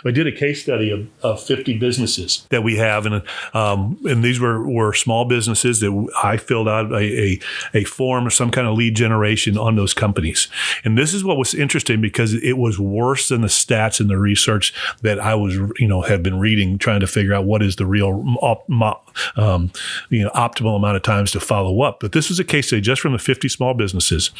I did a case study of 50 businesses that we have, and these were small businesses that I filled out a form or some kind of lead generation on those companies. And this is what was interesting because it was worse than the stats and the research that I was, had been reading, trying to figure out what is the real optimal amount of times to follow up. But this was a case study just from the 50 small businesses.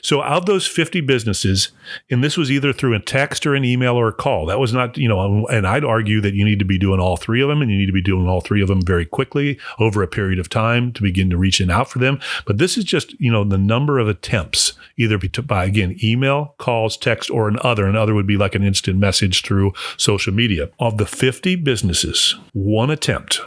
So of those 50 businesses, and this was either through a text or an email or a call. That was not, and I'd argue that you need to be doing all three of them, and you need to be doing all three of them very quickly over a period of time to begin to reaching out for them. But this is just, the number of attempts, either by, again, email, calls, text, or another would be like an instant message through social media. Of the 50 businesses, one attempt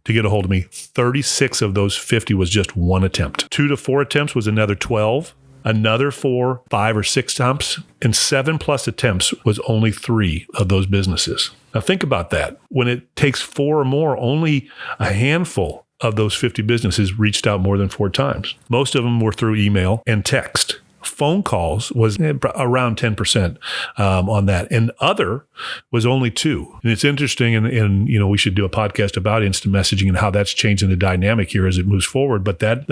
to get a hold of me, 36 of those 50 was just one attempt. 2 to 4 attempts was another 12. Another 4, 5, or 6 attempts, and 7+ attempts was only 3 of those businesses. Now think about that. When it takes 4 or more, only a handful of those 50 businesses reached out more than 4 times. Most of them were through email and text. Phone calls was around 10% on that, and other was only 2. And it's interesting, and we should do a podcast about instant messaging and how that's changing the dynamic here as it moves forward. But that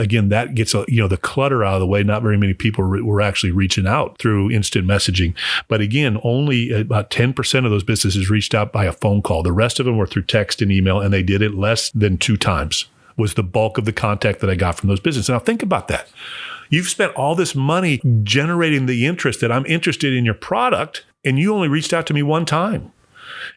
gets the clutter out of the way. Not very many people were actually reaching out through instant messaging. But again, only about 10% of those businesses reached out by a phone call. The rest of them were through text and email, and they did it less than 2 times. Was the bulk of the contact that I got from those businesses. Now think about that. You've spent all this money generating the interest that I'm interested in your product, and you only reached out to me 1 time.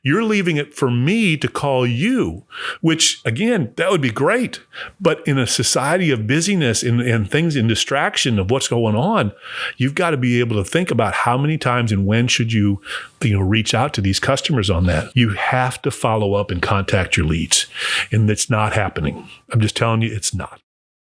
You're leaving it for me to call you, which, again, that would be great. But in a society of busyness and things in distraction of what's going on, you've got to be able to think about how many times and when should you reach out to these customers on that. You have to follow up and contact your leads. And it's not happening. I'm just telling you, it's not.